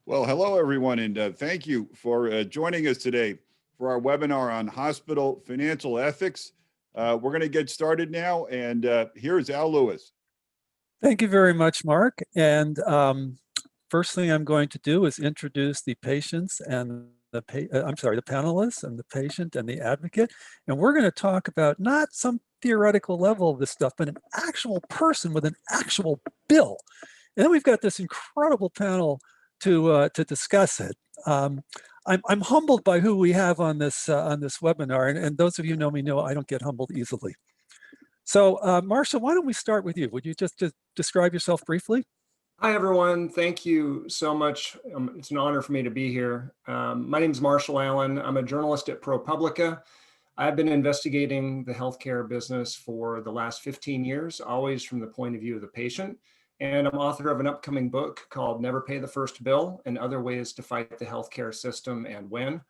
Well, hello, everyone, and thank you for joining us today for our webinar on hospital financial ethics. We're going to get started now, and here's Al Lewis. Thank you very much, Mark. And first thing I'm going to do is introduce the patients and the panelists and the patient and the advocate. And we're going to talk about not some theoretical level of this stuff, but an actual person with an actual bill. And then we've got this incredible panel to discuss it. I'm humbled by who we have on this webinar, and those of you who know me know I don't get humbled easily. So, Marcia, why don't we start with you? Would you just describe yourself briefly? Hi, everyone. Thank you so much. It's an honor for me to be here. My name is Marshall Allan. I'm a journalist at ProPublica. I've been investigating the healthcare business for the last 15 years, always from the point of view of the patient. And I'm author of an upcoming book called Never Pay the First Bill and Other Ways to Fight the Healthcare System and Win.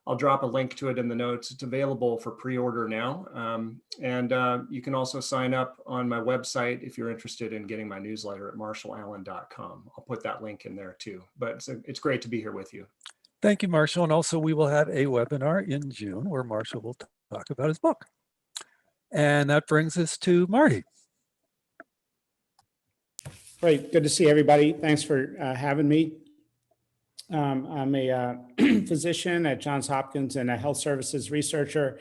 I'll drop a link to it in the notes. It's available for pre-order now. You can also sign up on my website if you're interested in getting my newsletter at marshallallan.com. I'll put that link in there too. But it's great to be here with you. Thank you, Marshall. And also we will have a webinar in June where Marshall will talk about his book. And that brings us to Marty. Great, good to see everybody. Thanks for having me. I'm a physician at Johns Hopkins and a health services researcher.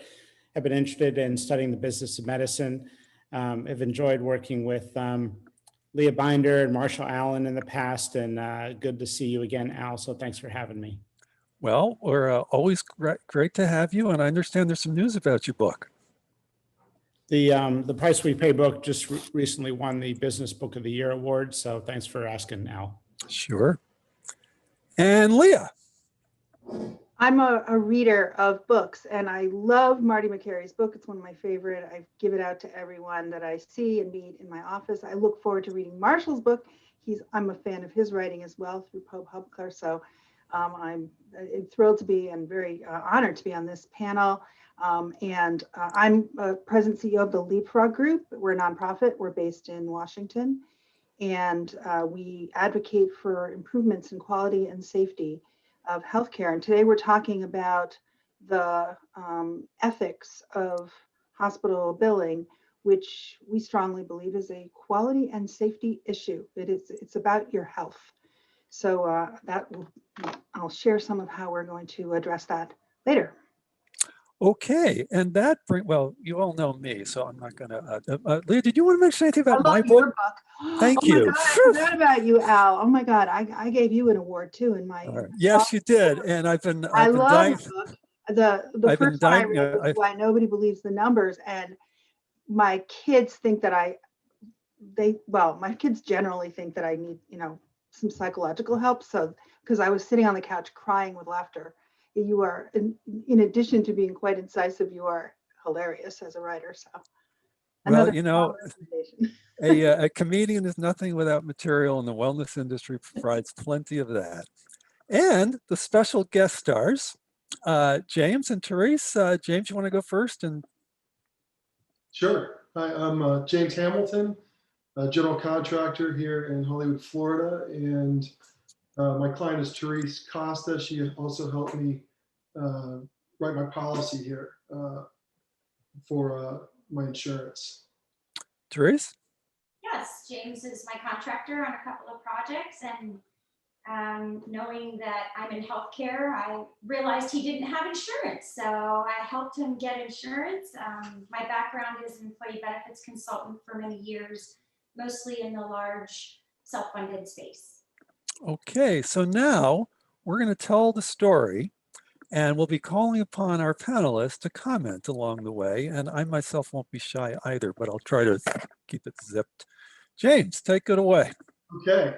I've been interested in studying the business of medicine. I've enjoyed working with Leah Binder and Marshall Allan in the past, and good to see you again, Al. So thanks for having me. Well, we're always great to have you, and I understand there's some news about your book. The Price We Pay book just recently won the Business Book of the Year award. So thanks for asking, Al. Sure. And Leah. I'm a reader of books, and I love Marty Makary's book. It's one of my favorite. I give it out to everyone that I see and meet in my office. I look forward to reading Marshall's book. I'm a fan of his writing as well through ProPublica. So I'm thrilled to be and very honored to be on this panel. I'm president CEO of the Leapfrog Group. We're a nonprofit. We're based in Washington, and we advocate for improvements in quality and safety of healthcare. And today we're talking about the ethics of hospital billing, which we strongly believe is a quality and safety issue. It's about your health. So I'll share some of how we're going to address that later. Okay, and that well, you all know me, so I'm not gonna. Leah, did you want to mention anything about my your book? Thank you. Oh my God, I forgot about you, Al. Oh my God, I gave you an award too in my. Right. Yes, you did, and I've been love dying. the book. The first one I read was Why Nobody Believes the Numbers, and my kids think that my kids generally think that I need some psychological help. So because I was sitting on the couch crying with laughter. You are, in addition to being quite incisive, you are hilarious as a writer. So, well, a comedian is nothing without material, and the wellness industry provides plenty of that. And the special guest stars, James and Therese. James, you want to go first? And sure. Hi, I'm James Hamilton, a general contractor here in Hollywood, Florida, and my client is Therese Costa. She also helped me write my policy here for my insurance. Therese? Yes, James is my contractor on a couple of projects, and knowing that I'm in healthcare, I realized he didn't have insurance, so I helped him get insurance. My background is employee benefits consultant for many years, mostly in the large self-funded space. Okay, so now we're going to tell the story, and we'll be calling upon our panelists to comment along the way. And I myself won't be shy either, but I'll try to keep it zipped. James, take it away. Okay.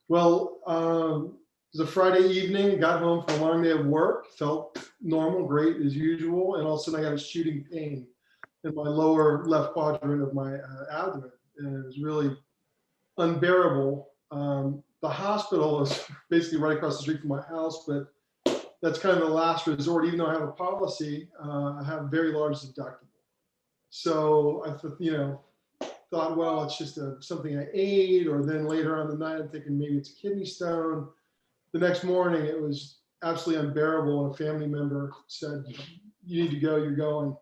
Well, it was a Friday evening, got home from a long day of work, felt normal, great as usual. And all of a sudden I got a shooting pain in my lower left quadrant of my abdomen. And it was really unbearable. The hospital is basically right across the street from my house, but that's kind of the last resort. Even though I have a policy, I have a very large deductible. So I thought, well, it's just something I ate, or then later on in the night, I'm thinking maybe it's a kidney stone. the next morning, it was absolutely unbearable. And a family member said, "You need to go, you're going,"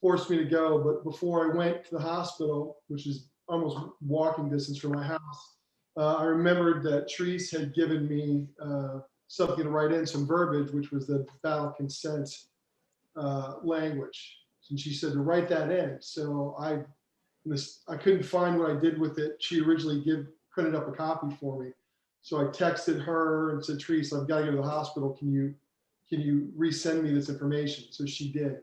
forced me to go. But before I went to the hospital, which is almost walking distance from my house, I remembered that Therese had given me something to write in, some verbiage, which was the battle consent language. And she said to write that in. So I couldn't find what I did with it. She originally printed up a copy for me. So I texted her and said, "Therese, I've got to go to the hospital. Can you resend me this information?" So she did.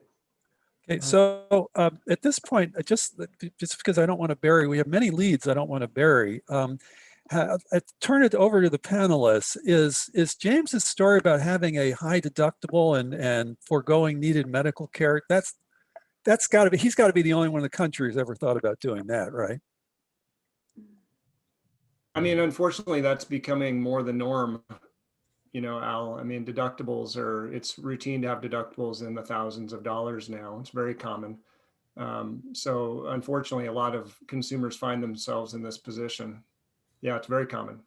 Okay, so at this point, just because I don't want to bury, we have many leads I don't want to bury. I turn it over to the panelists. Is James's story about having a high deductible and foregoing needed medical care? That's got to be, he's got to be the only one in the country who's ever thought about doing that, right? I mean, unfortunately, that's becoming more the norm, Al. I mean, it's routine to have deductibles in the thousands of dollars now. It's very common. So unfortunately, a lot of consumers find themselves in this position. Yeah, it's very common.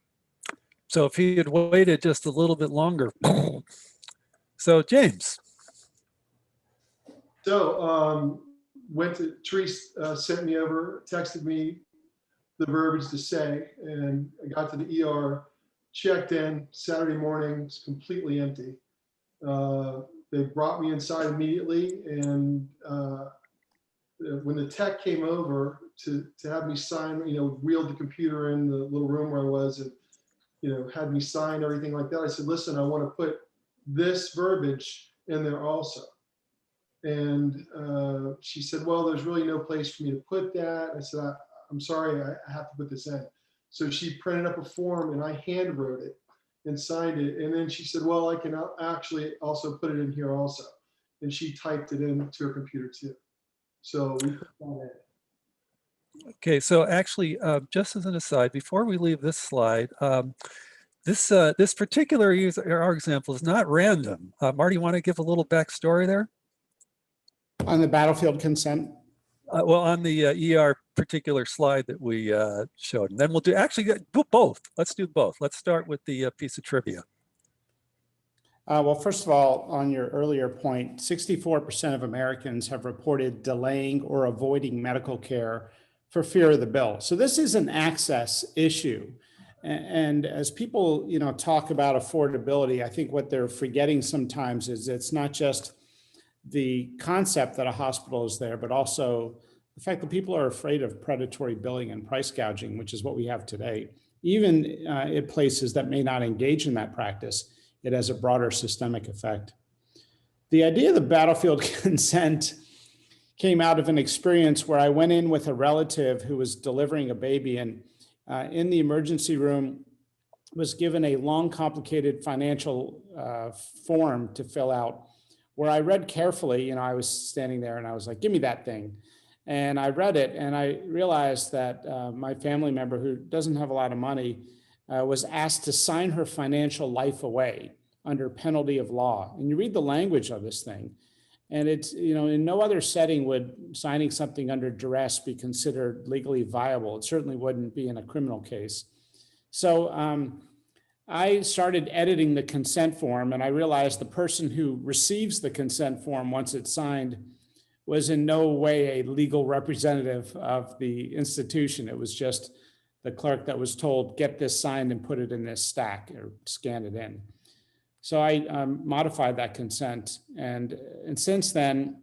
So if he had waited just a little bit longer. So James. So Therese sent me over, texted me the verbiage to say, and I got to the ER, checked in Saturday morning, it's completely empty. They brought me inside immediately, and when the tech came over to have me sign, wheeled the computer in the little room where I was, and had me sign everything like that, I said, "Listen, I want to put this verbiage in there also." And she said, "Well, there's really no place for me to put that." I said, "I'm sorry, I have to put this in." So she printed up a form and I hand wrote it and signed it. And then she said, "Well, I can actually also put it in here also." And she typed it into her computer too. So we put that in. Okay, so actually, just as an aside, before we leave this slide, this particular our example is not random. Marty, you want to give a little backstory there? On the battlefield consent? Well, on the ER particular slide that we showed, and then we'll do both. Let's do both. Let's start with the piece of trivia. Well, first of all, on your earlier point, 64% of Americans have reported delaying or avoiding medical care for fear of the bill. So this is an access issue. And as people, talk about affordability, I think what they're forgetting sometimes is it's not just the concept that a hospital is there, but also the fact that people are afraid of predatory billing and price gouging, which is what we have today. Even at places that may not engage in that practice, it has a broader systemic effect. The idea of the battlefield consent came out of an experience where I went in with a relative who was delivering a baby, and in the emergency room was given a long, complicated financial form to fill out, where I read carefully. I was standing there and I was like, "Give me that thing." And I read it and I realized that my family member, who doesn't have a lot of money, was asked to sign her financial life away under penalty of law. And you read the language of this thing, and it's, in no other setting would signing something under duress be considered legally viable. It certainly wouldn't be in a criminal case. So I started editing the consent form, and I realized the person who receives the consent form once it's signed was in no way a legal representative of the institution. It was just the clerk that was told, "Get this signed and put it in this stack," or scan it in. So I modified that consent. And since then,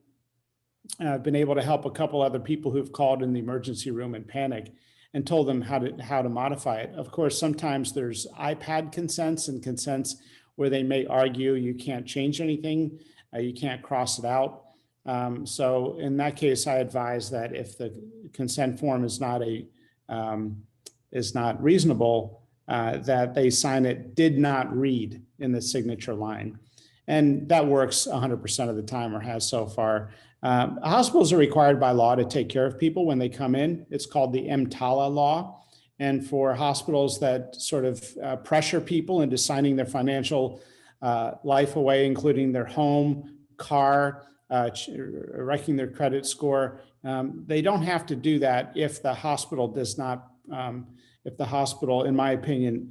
I've been able to help a couple other people who've called in the emergency room in panic and told them how to modify it. Of course, sometimes there's iPad consents and consents where they may argue you can't change anything, you can't cross it out. So in that case, I advise that if the consent form is not reasonable, that they sign it "did not read" in the signature line. And that works 100% of the time, or has so far. Hospitals are required by law to take care of people when they come in. It's called the EMTALA law. And for hospitals that sort of pressure people into signing their financial life away, including their home, car, wrecking their credit score, they don't have to do that if the hospital does not, if the hospital, in my opinion,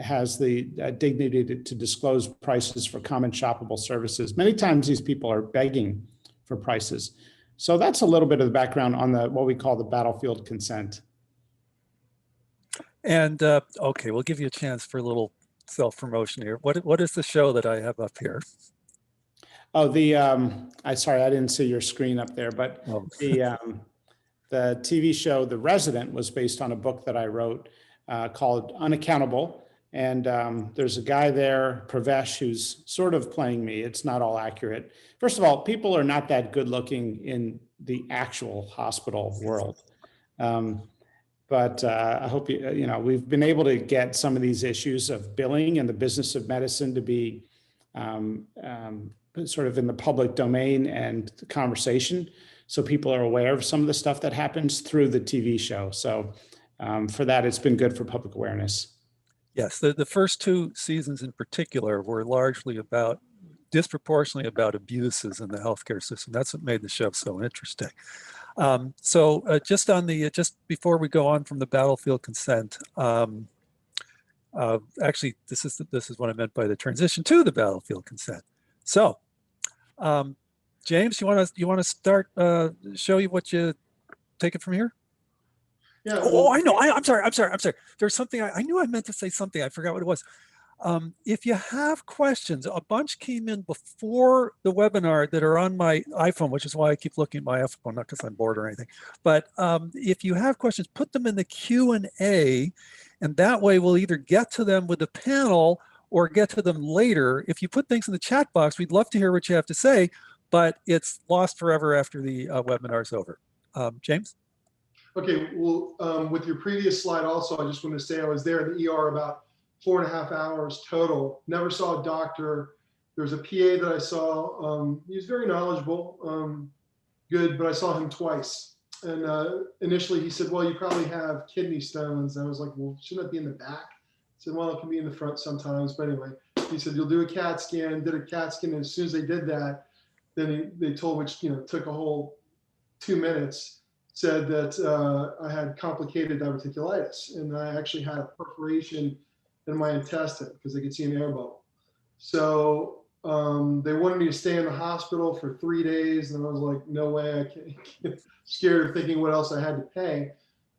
has the dignity to disclose prices for common shoppable services. Many times these people are begging for prices. So that's a little bit of the background on what we call the battlefield consent. And okay, we'll give you a chance for a little self-promotion here. What is the show that I have up here? Oh, sorry, I didn't see your screen up there, but Oh. the TV show The Resident was based on a book that I wrote called Unaccountable. And there's a guy there, Pravesh, who's sort of playing me. It's not all accurate. First of all, people are not that good looking in the actual hospital world. But I hope we've been able to get some of these issues of billing and the business of medicine to be sort of in the public domain and the conversation. So people are aware of some of the stuff that happens through the TV show. So for that, it's been good for public awareness. Yes, the first 2 seasons in particular were largely disproportionately about abuses in the healthcare system. That's what made the show so interesting. Just before we go on from the battlefield consent, actually, this is what I meant by the transition to the battlefield consent. So, James, you want to start? Show you what you take it from here. Yeah. Oh, I know. I'm sorry. There's something I knew I meant to say something. I forgot what it was. If you have questions, a bunch came in before the webinar that are on my iPhone, which is why I keep looking at my iPhone, not because I'm bored or anything. But if you have questions, put them in the Q&A, and that way we'll either get to them with the panel or get to them later. If you put things in the chat box, we'd love to hear what you have to say, but it's lost forever after the webinar is over. James? Okay, well, with your previous slide also, I just want to say I was there in the ER about 4.5 hours total. Never saw a doctor. There's a PA that I saw. He was very knowledgeable, good, but I saw him twice. And initially he said, well, you probably have kidney stones. And I was like, well, shouldn't that be in the back? I said, well, it can be in the front sometimes. But anyway, he said, you'll do a CAT scan, did a CAT scan. And as soon as they did that, then they told, which took a whole 2 minutes, said that I had complicated diverticulitis. And I actually had a perforation in my intestine because they could see an air bubble. So they wanted me to stay in the hospital for 3 days. And I was like, no way, I can't. Scared of thinking what else I had to pay,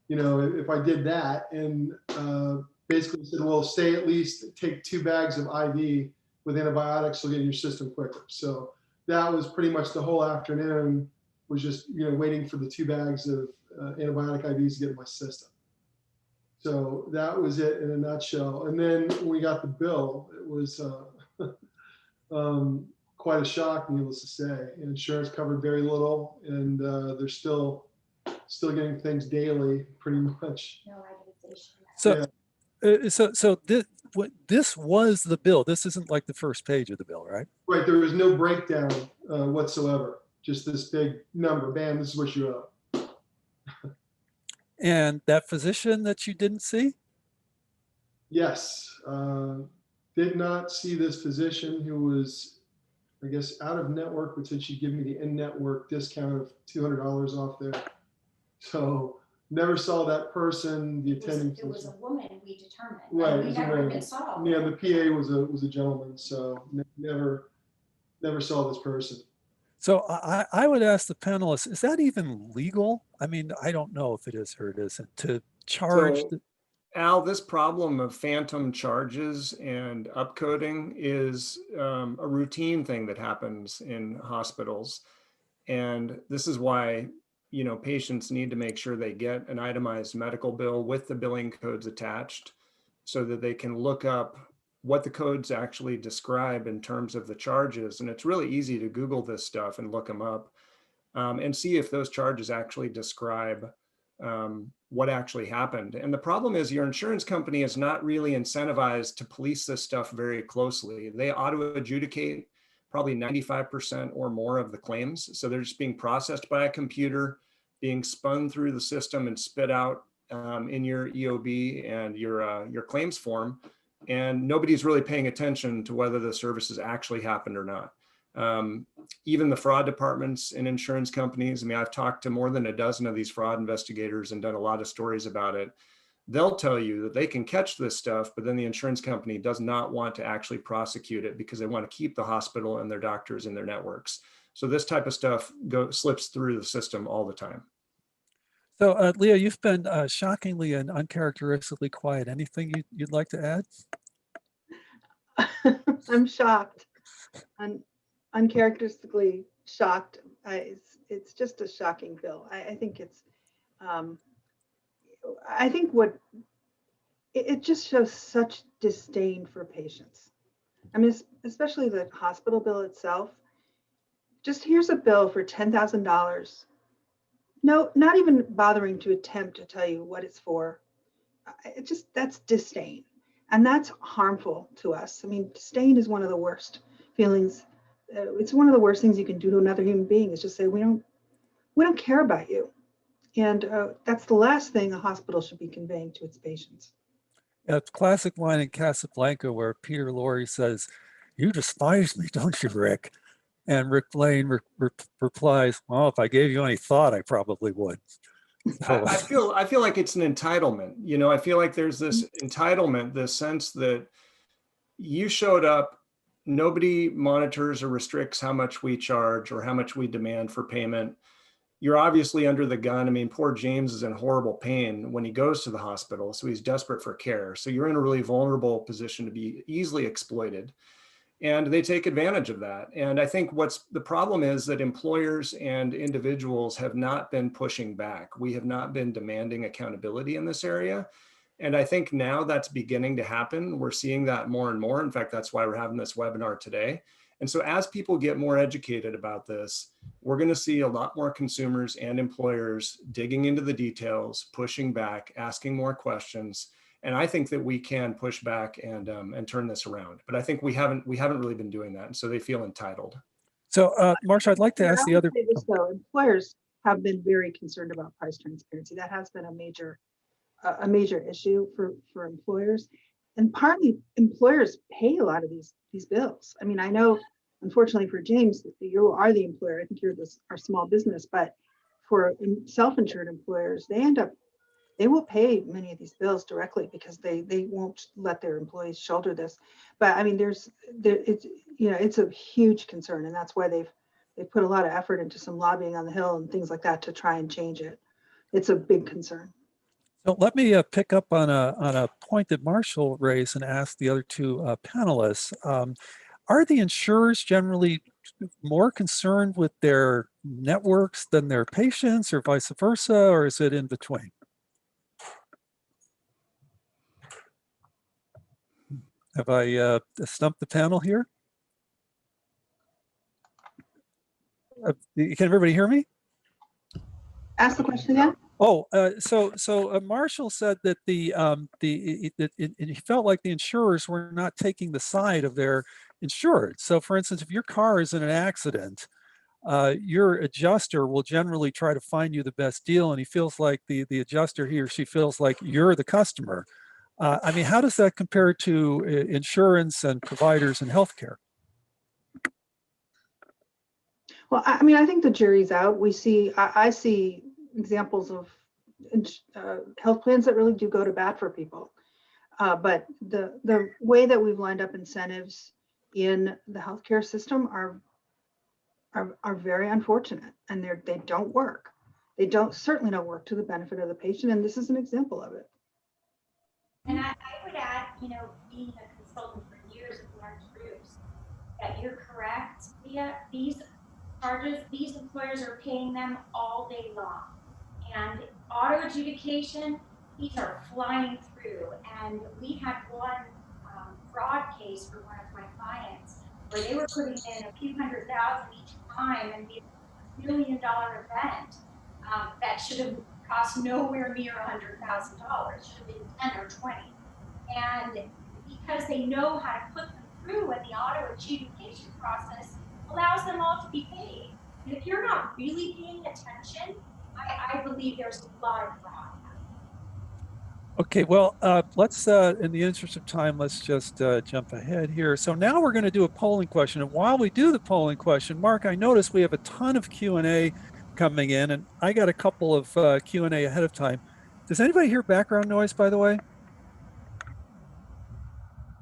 if I did that. And basically said, well, stay at least, take 2 bags of IV with antibiotics, so get in your system quicker. So that was pretty much the whole afternoon, was just, waiting for the 2 bags of antibiotic IVs to get in my system. So that was it in a nutshell. And then when we got the bill, it was quite a shock, needless to say. Insurance covered very little, and they're still getting things daily, pretty much. No itemization. So, so this was the bill. This isn't like the first page of the bill, right? Right. There was no breakdown whatsoever. Just this big number. Bam, this is what you owe. And that physician that you didn't see? Yes. Did not see this physician who was, I guess, out of network, but said she'd give me the in-network discount of $200 off there. So never saw that person, the attending. It was a woman, we determined. Right. We never even saw. Yeah, the PA was a gentleman, so never saw this person. So I would ask the panelists, is that even legal? I mean, I don't know if it is or it isn't, to charge. So, Al, this problem of phantom charges and upcoding is a routine thing that happens in hospitals. And this is why, patients need to make sure they get an itemized medical bill with the billing codes attached so that they can look up what the codes actually describe in terms of the charges. And it's really easy to Google this stuff and look them up and see if those charges actually describe what actually happened. And the problem is your insurance company is not really incentivized to police this stuff very closely. They auto adjudicate probably 95% or more of the claims. So they're just being processed by a computer, being spun through the system and spit out in your EOB and your claims form. And nobody's really paying attention to whether the services actually happened or not. Even the fraud departments in insurance companies, I mean, I've talked to more than a dozen of these fraud investigators and done a lot of stories about it. they'll tell you that they can catch this stuff, but then the insurance company does not want to actually prosecute it because they want to keep the hospital and their doctors in their networks. So this type of stuff slips through the system all the time. So, Leah, you've been shockingly and uncharacteristically quiet. Anything you'd like to add? I'm shocked. I'm uncharacteristically shocked. It's just a shocking bill. I think it's, I think it just shows such disdain for patients. I mean, especially the hospital bill itself. Just here's a bill for $10,000. No, not even bothering to attempt to tell you what it's for. That's disdain. And that's harmful to us. I mean, disdain is one of the worst feelings. It's one of the worst things you can do to another human being is just say, we don't care about you. And that's the last thing a hospital should be conveying to its patients. It's a classic line in Casablanca where Peter Lorre says, "You despise me, don't you, Rick?" And Rick Blaine replies, "Well, if I gave you any thought, I probably would." So, I feel like it's an entitlement. You know, I feel like there's this entitlement, this sense that you showed up, nobody monitors or restricts how much we charge or how much we demand for payment. You're obviously under the gun. I mean, poor James is in horrible pain when he goes to the hospital, so he's desperate for care. So you're in a really vulnerable position to be easily exploited. And they take advantage of that. And I think what's the problem is that employers and individuals have not been pushing back. We have not been demanding accountability in this area. And I think now that's beginning to happen. We're seeing that more and more. In fact, that's why we're having this webinar today. And so as people get more educated about this, we're going to see a lot more consumers and employers digging into the details, pushing back, asking more questions. And I think that we can push back and turn this around. But I think we haven't really been doing that. And so they feel entitled. so Marsha, I'd like to ask the other. So employers have been very concerned about price transparency. That has been a major issue for employers. And partly employers pay a lot of these bills. I mean, I know, unfortunately for James, you are the employer. I think you're our small business, but for self-insured employers, they will pay many of these bills directly because they won't let their employees shoulder this. But I mean, it's a huge concern, and that's why they've put a lot of effort into some lobbying on the Hill and things like that to try and change it. It's a big concern. So let me pick up on a point that Marshall raised and ask the other two panelists. Are the insurers generally more concerned with their networks than their patients, or vice versa, or is it in between? Have I stumped the panel here? Can everybody hear me? Ask the question again. Oh, so Marshall said that he felt like the insurers were not taking the side of their insured. So, for instance, if your car is in an accident, your adjuster will generally try to find you the best deal, and he feels like the adjuster, he or she feels like you're the customer. I mean, how does that compare to insurance and providers in healthcare? Well, I mean, I think the jury's out. I see examples of health plans that really do go to bat for people. But the way that we've lined up incentives in the healthcare system are very unfortunate, and they don't work. They certainly don't work to the benefit of the patient, and this is an example of it. And I would add, being a consultant for years with large groups, that you're correct, Leah. These charges, these employers are paying them all day long. And auto adjudication, these are flying through. And we had one fraud case for one of my clients where they were putting in a few $100,000 each time and did $1 million event that should have cost nowhere near $100,000, should have been 10 or 20. And because they know how to put them through, and the auto adjudication process allows them all to be paid. And if you're not really paying attention, I believe there's a lot of fraud. Okay, well, let's, in the interest of time, let's just jump ahead here. So now we're going to do a polling question. And while we do the polling question, Mark, I noticed we have a ton of Q&A coming in, and I got a couple of Q&A ahead of time. Does anybody hear background noise, by the way?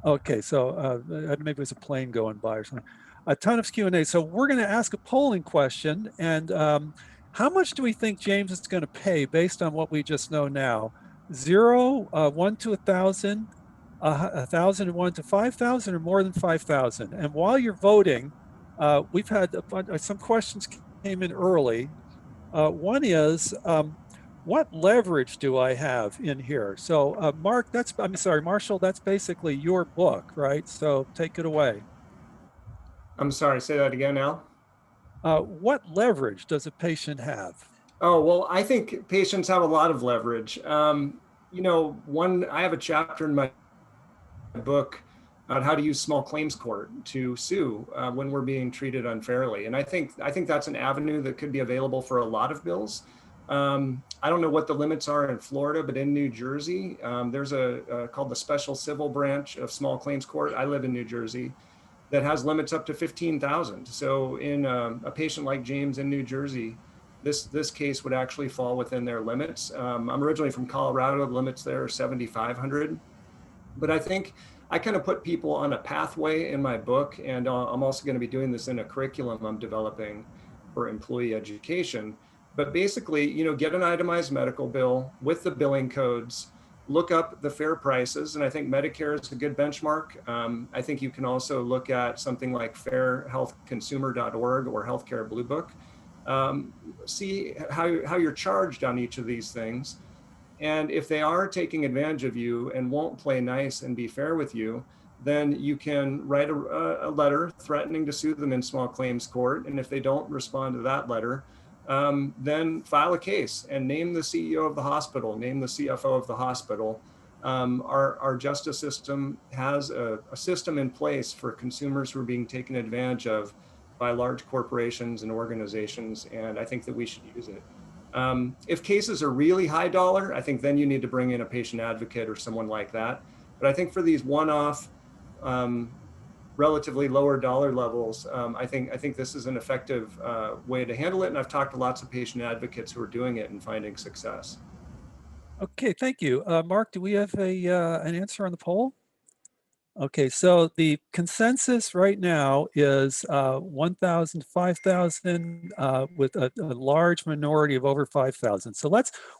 Okay, so maybe it was a plane going by or something. A ton of Q&A. So we're going to ask a polling question. And how much do we think James is going to pay based on what we just know now? 0, 1 to 1,000, 1,001 to 5,000, or more than 5,000? And while you're voting, we've had some questions came in early. One is, what leverage do I have in here? So Mark, I'm sorry, Marshall, that's basically your book, right? So take it away. I'm sorry, say that again, Al. What leverage does a patient have? Oh, well, I think patients have a lot of leverage. I have a chapter in my book on how to use small claims court to sue when we're being treated unfairly. And I think that's an avenue that could be available for a lot of bills. I don't know what the limits are in Florida, but in New Jersey, there's called the Special Civil Branch of Small Claims Court. I live in New Jersey, that has limits up to 15,000. So in a patient like James in New Jersey, this case would actually fall within their limits. I'm originally from Colorado. The limits there are 7,500. But I think I kind of put people on a pathway in my book, and I'm also going to be doing this in a curriculum I'm developing for employee education. But basically, get an itemized medical bill with the billing codes, look up the fair prices, and I think Medicare is a good benchmark. I think you can also look at something like fairhealthconsumer.org or Healthcare Blue Book. See how you're charged on each of these things. And if they are taking advantage of you and won't play nice and be fair with you, then you can write a letter threatening to sue them in small claims court. And if they don't respond to that letter, then file a case and name the CEO of the hospital, name the CFO of the hospital. Our justice system has a system in place for consumers who are being taken advantage of by large corporations and organizations, and I think that we should use it. If cases are really high dollar, I think then you need to bring in a patient advocate or someone like that. But I think for these one-off, relatively lower dollar levels, I think this is an effective way to handle it. And I've talked to lots of patient advocates who are doing it and finding success. Okay, thank you. Mark, do we have an answer on the poll? Okay, so the consensus right now is 1,000, 5,000 with a large minority of over 5,000. So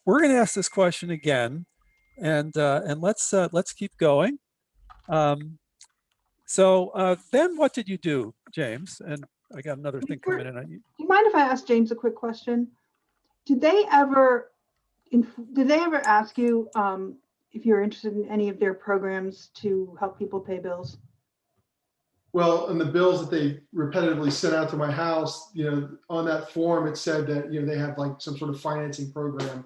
we're going to ask this question again, and let's keep going. So then what did you do, James? And I got another thing coming in on you. Do you mind if I ask James a quick question? Did they ever ask you if you're interested in any of their programs to help people pay bills? Well, in the bills that they repetitively sent out to my house, on that form, it said that, they have like some sort of financing program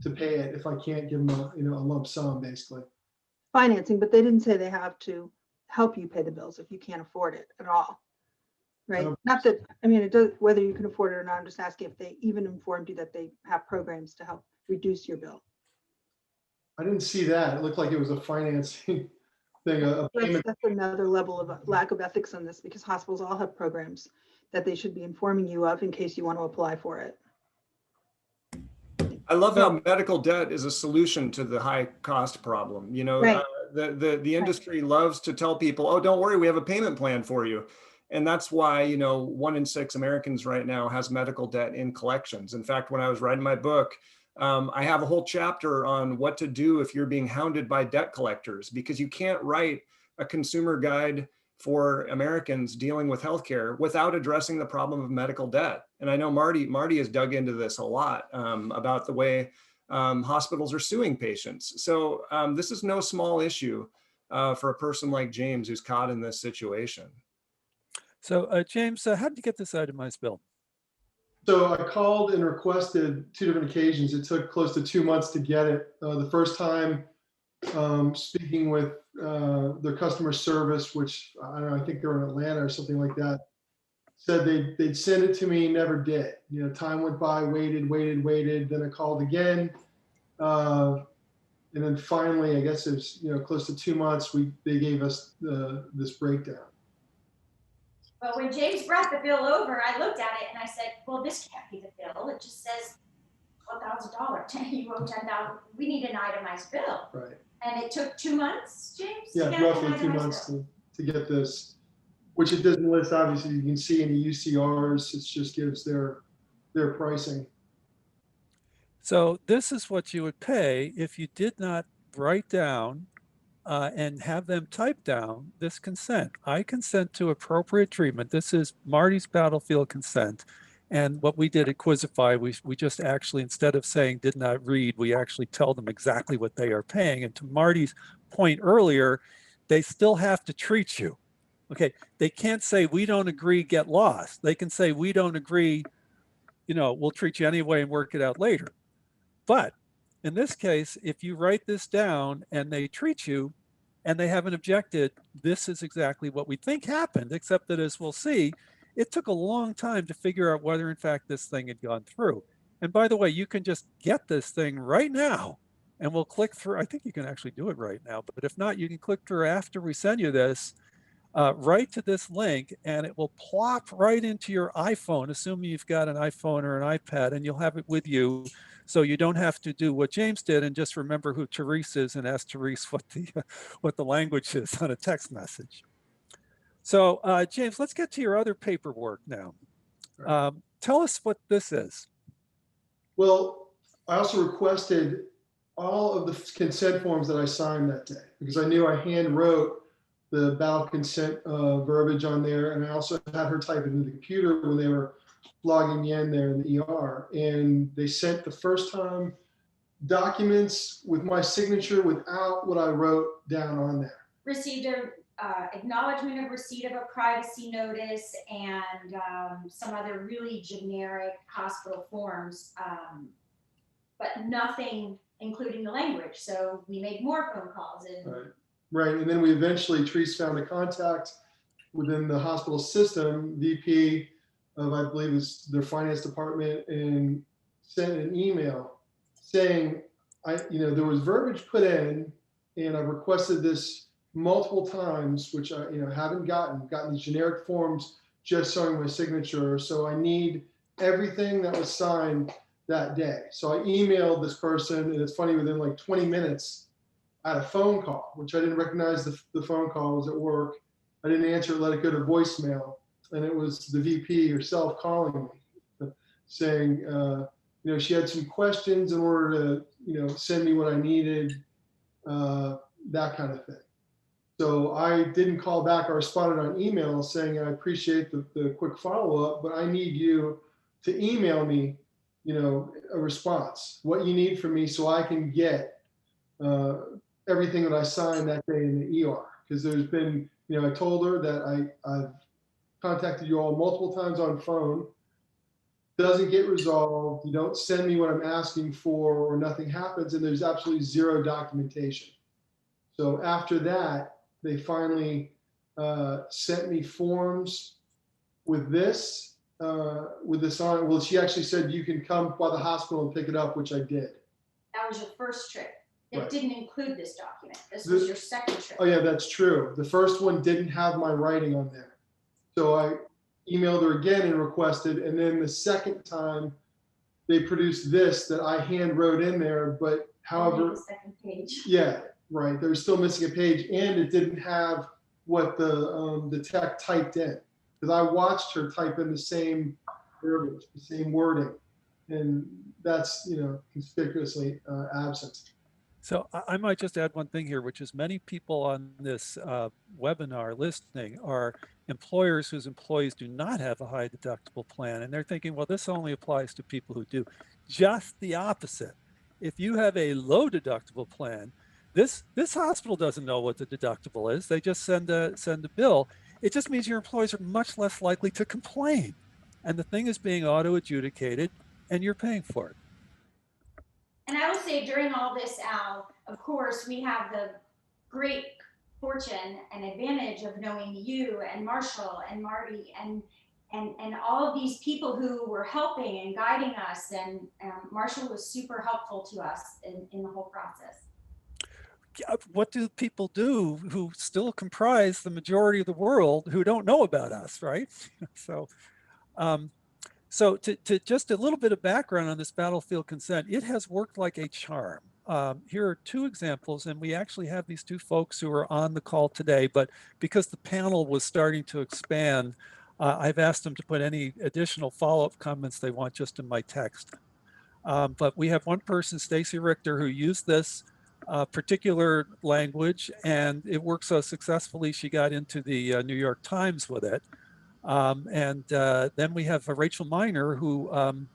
to pay it if I can't give them a lump sum, basically. Financing, but they didn't say they have to help you pay the bills if you can't afford it at all, right? Not that, it does, whether you can afford it or not, I'm just asking if they even informed you that they have programs to help reduce your bill. I didn't see that. It looked like it was a financing thing, a payment. That's another level of lack of ethics on this, because hospitals all have programs that they should be informing you of in case you want to apply for it. I love how medical debt is a solution to the high cost problem. Right. The industry loves to tell people, oh, don't worry, we have a payment plan for you. And that's why, 1 in 6 Americans right now has medical debt in collections. In fact, when I was writing my book, I have a whole chapter on what to do if you're being hounded by debt collectors, because you can't write a consumer guide for Americans dealing with healthcare without addressing the problem of medical debt. And I know Marty has dug into this a lot about the way hospitals are suing patients. So this is no small issue for a person like James who's caught in this situation. So James, how did you get this itemized bill? So I called and requested 2 different occasions. It took close to 2 months to get it. The first time, speaking with their customer service, which I don't know, I think they're in Atlanta or something like that, said they'd send it to me, never did. Time went by, waited. Then I called again. And then finally, I guess it was, close to 2 months, they gave us this breakdown. But when James brought the bill over, I looked at it and I said, well, this can't be the bill. It just says $12,000. You owe 10,000. We need an itemized bill. Right. And it took 2 months, James? to Yeah, get an roughly 2 itemized months bill. to get this, which it doesn't list, obviously, you can see in the UCRs, it just gives their pricing. So this is what you would pay if you did not write down and have them type down this consent. I consent to appropriate treatment. This is Marty's battlefield consent. And what we did at Quizify, we just actually, instead of saying did not read, we actually tell them exactly what they are paying. And to Marty's point earlier, they still have to treat you. Okay, they can't say we don't agree, get lost. They can say we don't agree, we'll treat you anyway and work it out later. But in this case, if you write this down and they treat you and they haven't objected, this is exactly what we think happened, except that as we'll see, it took a long time to figure out whether in fact this thing had gone through. And by the way, you can just get this thing right now and we'll click through. I think you can actually do it right now, but if not, you can click through after we send you this, right to this link, and it will plop right into your iPhone, assuming you've got an iPhone or an iPad, and you'll have it with you. So you don't have to do what James did and just remember who Therese is and ask Therese what the language is on a text message. So James, let's get to your other paperwork now. Tell us what this is. Well, I also requested all of the consent forms that I signed that day because I knew I hand wrote the ballot consent verbiage on there. And I also had her type it into the computer when they were logging me in there in the ER. And they sent the first time documents with my signature without what I wrote down on there. Received a acknowledgement of receipt of a privacy notice and some other really generic hospital forms, but nothing including the language. So we made more phone calls. And Right. And then we eventually, Therese found a contact within the hospital system, VP of, I believe is their finance department, and sent an email saying, there was verbiage put in and I've requested this multiple times, which I, haven't gotten these generic forms just showing my signature. So I need everything that was signed that day. So I emailed this person, and it's funny, within like 20 minutes, I had a phone call, which I didn't recognize the phone call. I was at work. I didn't answer it, let it go to voicemail. And it was the VP herself calling me, saying, she had some questions in order to, send me what I needed, that kind of thing. So I didn't call back. I responded on email saying, I appreciate the quick follow-up, but I need you to email me, a response, what you need from me so I can get everything that I signed that day in the ER. Because there's been, I told her that I've contacted you all multiple times on phone, doesn't get resolved, you don't send me what I'm asking for, or nothing happens, and there's absolutely zero documentation. So after that, they finally sent me forms with this on. Well, she actually said you can come by the hospital and pick it up, which I did. that was your first trip. It Right. didn't include this document. This was your second trip. Oh yeah, that's true. The first one didn't have my writing on there. So I emailed her again and requested, and then the second time they produced this that I hand wrote in there, but Only however, the second page. yeah, right. They were still missing a page, and it didn't have what the tech typed in. Because I watched her type in the same verbiage, the same wording, and that's conspicuously absent. So I might just add one thing here, which is many people on this webinar listening are employers whose employees do not have a high deductible plan. And they're thinking, well, this only applies to people who do. Just the opposite. If you have a low deductible plan, this hospital doesn't know what the deductible is. They just send a bill. It just means your employees are much less likely to complain. And the thing is being auto adjudicated and you're paying for it. And I will say during all this, Al, of course, we have the great fortune and advantage of knowing you and Marshall and Marty and all of these people who were helping and guiding us. And Marshall was super helpful to us in the whole process. What do people do who still comprise the majority of the world who don't know about us, right? So So to just a little bit of background on this battlefield consent, it has worked like a charm. Here are two examples, and we actually have these two folks who are on the call today, but because the panel was starting to expand, I've asked them to put any additional follow-up comments they want just in my text. But we have one person, Stacy Richter, who used this particular language, and it worked so successfully she got into the New York Times with it. Then we have Rachel Miner, who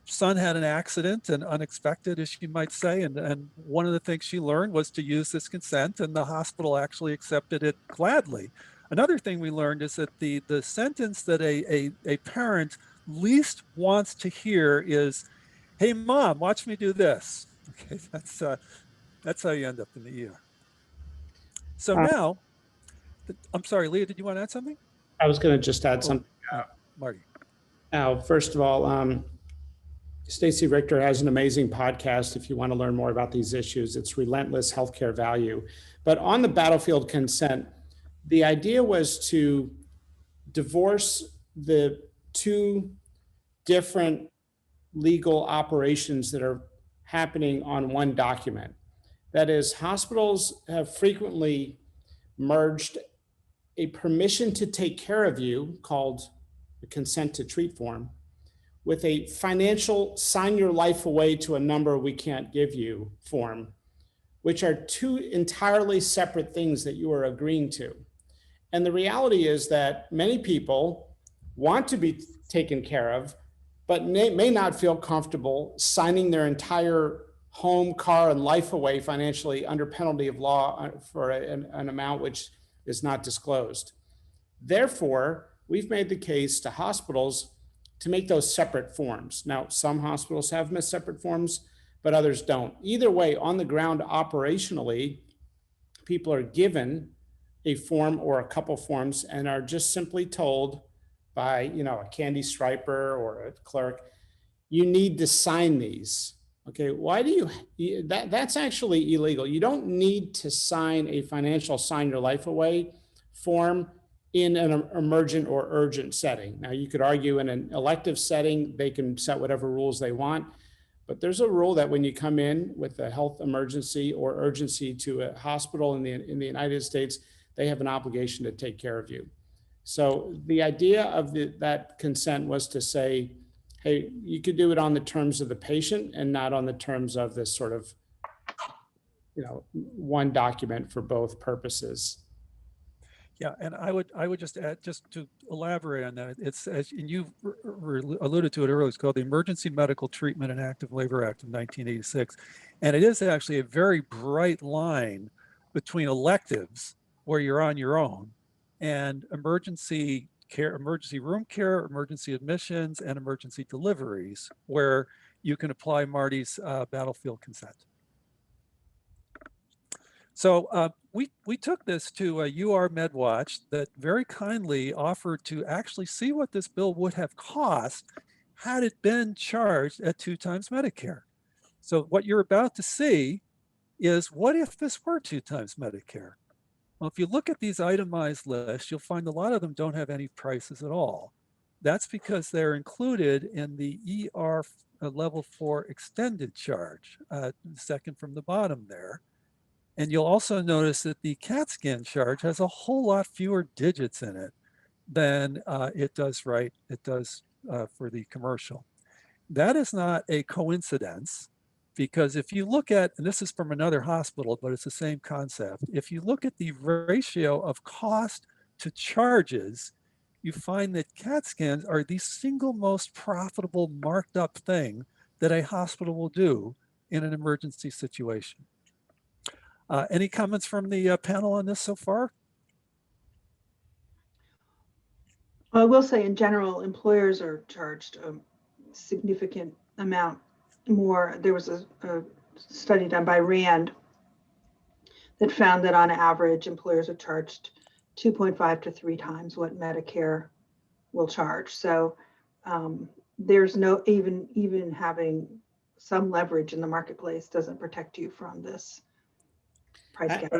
son had an accident, and unexpected, as you might say. And one of the things she learned was to use this consent, and the hospital actually accepted it gladly. Another thing we learned is that the sentence that a parent least wants to hear is, "Hey, mom, watch me do this." Okay, that's how you end up in the ER. So now, I'm sorry, Leah, did you want to add something? I was going to just add something. Marty. Now, first of all, Stacy Richter has an amazing podcast. If you want to learn more about these issues, it's Relentless Healthcare Value. But on the battlefield consent, the idea was to divorce the two different legal operations that are happening on one document. That is, hospitals have frequently merged a permission to take care of you, called the consent to treat form, with a financial sign your life away to a number we can't give you form, which are two entirely separate things that you are agreeing to. And the reality is that many people want to be taken care of, but may not feel comfortable signing their entire home, car, and life away financially under penalty of law for an amount which is not disclosed. Therefore, we've made the case to hospitals to make those separate forms. Now, some hospitals have separate forms, but others don't. Either way, on the ground operationally, people are given a form or a couple forms and are just simply told by, a candy striper or a clerk, you need to sign these. Okay, why do that's actually illegal. You don't need to sign a financial sign your life away form in an emergent or urgent setting. Now, you could argue in an elective setting, they can set whatever rules they want, but there's a rule that when you come in with a health emergency or urgency to a hospital in the United States, they have an obligation to take care of you. So the idea of that consent was to say, hey, you could do it on the terms of the patient and not on the terms of this sort of, one document for both purposes. Yeah, and I would just add, just to elaborate on that, it's, as you alluded to it earlier, it's called the Emergency Medical Treatment and Active Labor Act of 1986. And it is actually a very bright line between electives, where you're on your own, and emergency care, emergency room care, emergency admissions, and emergency deliveries, where you can apply Marty's battlefield consent. So we took this to UR MedWatch, that very kindly offered to actually see what this bill would have cost had it been charged at 2 times Medicare. So what you're about to see is, what if this were 2 times Medicare? Well, if you look at these itemized lists, you'll find a lot of them don't have any prices at all. That's because they're included in the ER level 4 extended charge, second from the bottom there. And you'll also notice that the CAT scan charge has a whole lot fewer digits in it than it does for the commercial. That is not a coincidence, because if you look at, and this is from another hospital, but it's the same concept. If you look at the ratio of cost to charges, you find that CAT scans are the single most profitable marked up thing that a hospital will do in an emergency situation. Any comments from the panel on this so far? I will say, in general, employers are charged a significant amount more. There was a study done by Rand that found that on average, employers are charged 2.5 to 3 times what Medicare will charge. So there's no, even having some leverage in the marketplace doesn't protect you from this price gap.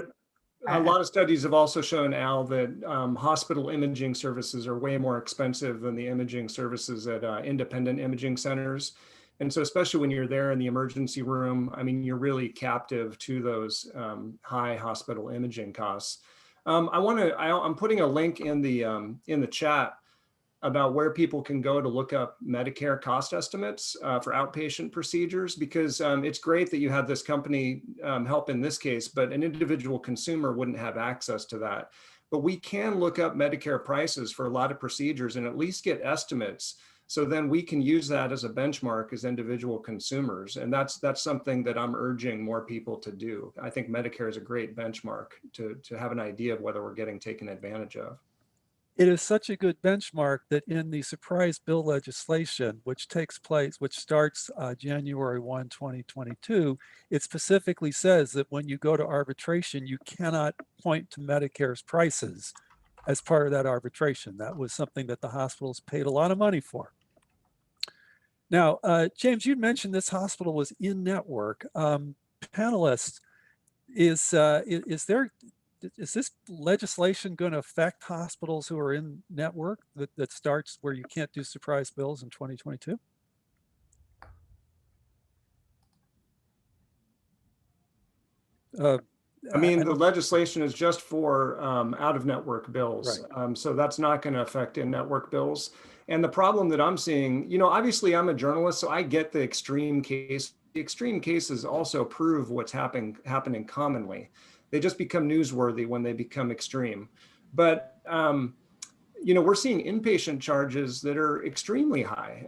A lot of studies have also shown, Al, that hospital imaging services are way more expensive than the imaging services at independent imaging centers. And so especially when you're there in the emergency room, I mean, you're really captive to those high hospital imaging costs. I'm putting a link in the chat about where people can go to look up Medicare cost estimates for outpatient procedures, because it's great that you have this company help in this case, but an individual consumer wouldn't have access to that. But we can look up Medicare prices for a lot of procedures and at least get estimates. So then we can use that as a benchmark as individual consumers. And that's something that I'm urging more people to do. I think Medicare is a great benchmark to have an idea of whether we're getting taken advantage of. It is such a good benchmark that in the surprise bill legislation, which starts January 1, 2022, it specifically says that when you go to arbitration, you cannot point to Medicare's prices as part of that arbitration. That was something that the hospitals paid a lot of money for. Now, James, you mentioned this hospital was in network. Panelists, is this legislation going to affect hospitals who are in network that starts where you can't do surprise bills in 2022? I mean, the legislation is just for out-of-network bills. Right. So that's not going to affect in-network bills. And the problem that I'm seeing, obviously I'm a journalist, so I get the extreme case. The extreme cases also prove what's happening commonly. They just become newsworthy when they become extreme. But we're seeing inpatient charges that are extremely high,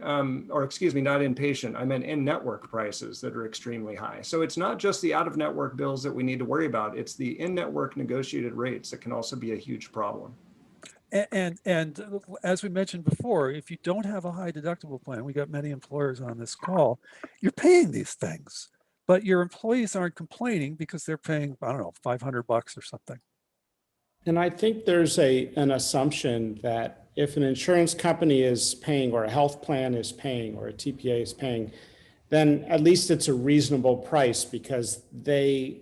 or excuse me, not inpatient, I meant in-network prices that are extremely high. So it's not just the out-of-network bills that we need to worry about, it's the in-network negotiated rates that can also be a huge problem. And as we mentioned before, if you don't have a high deductible plan, we got many employers on this call, you're paying these things, but your employees aren't complaining because they're paying, I don't know, $500 or something. And I think there's an assumption that if an insurance company is paying, or a health plan is paying, or a TPA is paying, then at least it's a reasonable price because they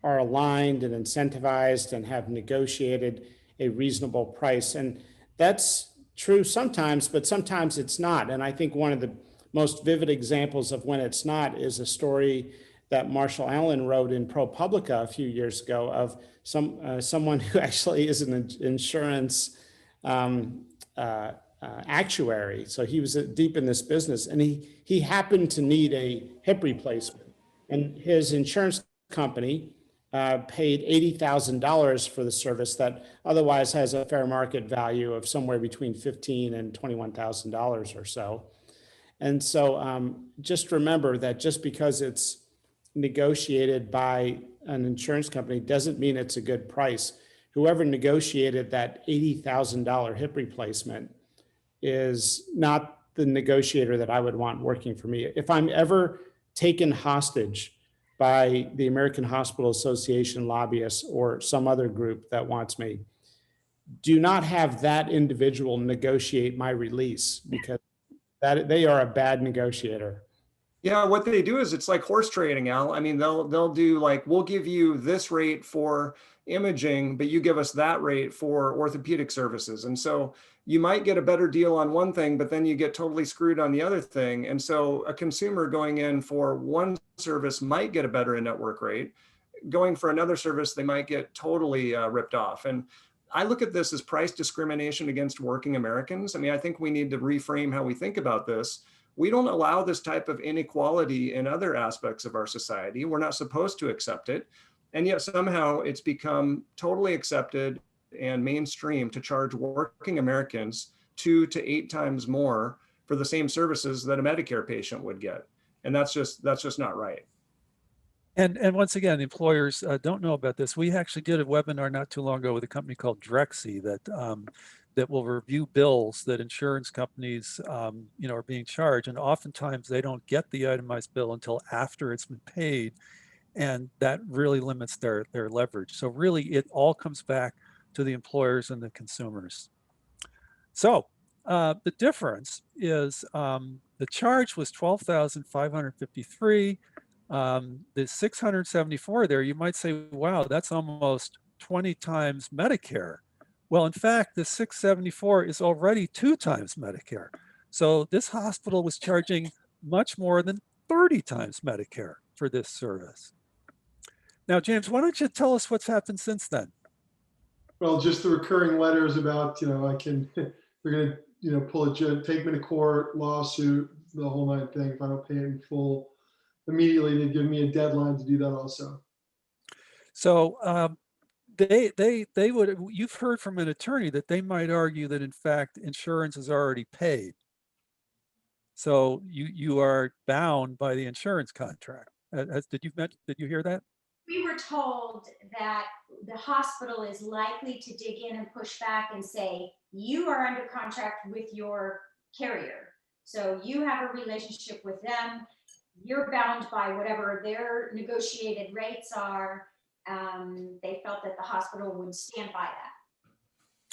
are aligned and incentivized and have negotiated a reasonable price. And that's true sometimes, but sometimes it's not. And I think one of the most vivid examples of when it's not is a story that Marshall Allan wrote in ProPublica a few years ago of someone who actually is an insurance actuary. So he was deep in this business, and he happened to need a hip replacement. And his insurance company paid $80,000 for the service that otherwise has a fair market value of somewhere between $15,000 and $21,000 or so. And so just remember that just because it's negotiated by an insurance company doesn't mean it's a good price. Whoever negotiated that $80,000 hip replacement is not the negotiator that I would want working for me. If I'm ever taken hostage by the American Hospital Association lobbyists or some other group that wants me, do not have that individual negotiate my release, because they are a bad negotiator. Yeah, what they do is it's like horse trading, Al. I mean, they'll do like, we'll give you this rate for imaging, but you give us that rate for orthopedic services. And so you might get a better deal on one thing, but then you get totally screwed on the other thing. And so a consumer going in for one service might get a better in-network rate. Going for another service, they might get totally ripped off. And I look at this as price discrimination against working Americans. I mean, I think we need to reframe how we think about this. We don't allow this type of inequality in other aspects of our society. We're not supposed to accept it. And yet somehow it's become totally accepted and mainstream to charge working Americans 2 to 8 times more for the same services that a Medicare patient would get. And that's just not right. And once again, employers don't know about this. We actually did a webinar not too long ago with a company called Drexy that will review bills that insurance companies are being charged, and oftentimes they don't get the itemized bill until after it's been paid, and that really limits their leverage. So really, it all comes back to the employers and the consumers. So the difference is the charge was $12,553. The 674 there, you might say, wow, that's almost 20 times Medicare. Well, in fact, the 674 is already 2 times Medicare. So this hospital was charging much more than 30 times Medicare for this service. Now, James, why don't you tell us what's happened since then? Well, just the recurring letters about, I can, they're going to, pull a judge, take me to court, lawsuit, the whole nine thing. If I don't pay it in full, immediately they give me a deadline to do that also. So they would, you've heard from an attorney that they might argue that in fact insurance is already paid. So you are bound by the insurance contract. Did you hear that? We were told that the hospital is likely to dig in and push back and say, you are under contract with your carrier. So you have a relationship with them. You're bound by whatever their negotiated rates are. They felt that the hospital would stand by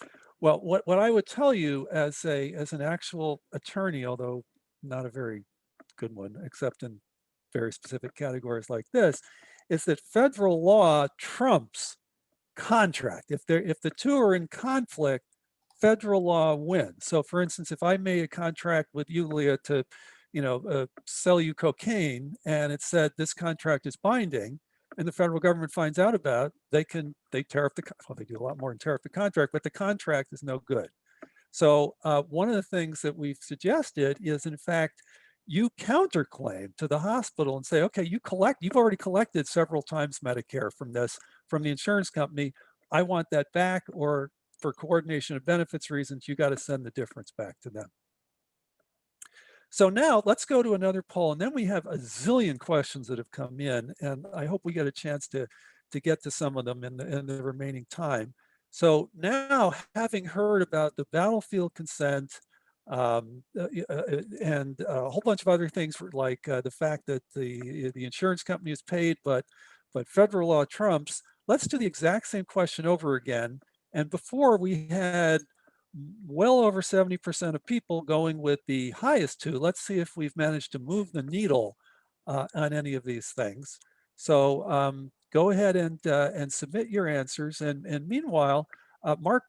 that. Well, what I would tell you as an actual attorney, although not a very good one, except in very specific categories like this, is that federal law trumps contract. If the two are in conflict, federal law wins. So for instance, if I made a contract with you, Leah, to sell you cocaine, and it said this contract is binding, and the federal government finds out about it, they tear up they do a lot more than tear up the contract, but the contract is no good. So one of the things that we've suggested is, in fact, you counterclaim to the hospital and say, okay, you've already collected several times Medicare from the insurance company. I want that back, or for coordination of benefits reasons, you got to send the difference back to them. So now let's go to another poll, and then we have a zillion questions that have come in, and I hope we get a chance to get to some of them in the remaining time. So now, having heard about the battlefield consent and a whole bunch of other things, like the fact that the insurance company is paid, but federal law trumps, let's do the exact same question over again. And before, we had well over 70% of people going with the highest two. Let's see if we've managed to move the needle on any of these things. So go ahead and submit your answers. And meanwhile, Mark,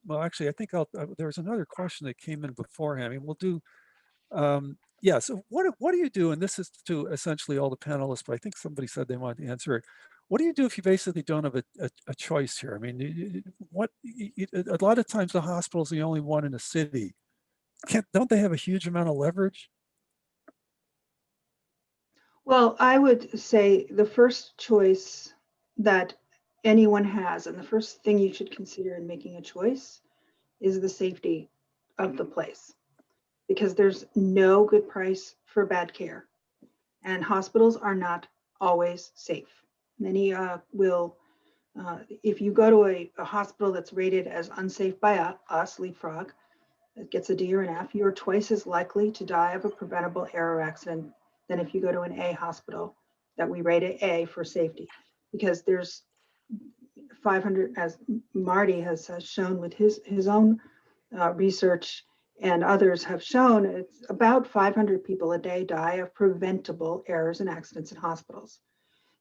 well, actually, I think there was another question that came in beforehand. I mean, we'll do, yeah, so what do you do? And this is to essentially all the panelists, but I think somebody said they wanted to answer it. What do you do if you basically don't have a choice here? I mean, a lot of times the hospital's the only one in a city. Don't they have a huge amount of leverage? Well, I would say the first choice that anyone has, and the first thing you should consider in making a choice, is the safety of the place, because there's no good price for bad care, and hospitals are not always safe. Many will, if you go to a hospital that's rated as unsafe by us, Leapfrog, that gets a D or an F, you're twice as likely to die of a preventable error accident than if you go to an A hospital that we rate it A for safety, because there's 500, as Marty has shown with his own research, and others have shown, it's about 500 people a day die of preventable errors and accidents in hospitals.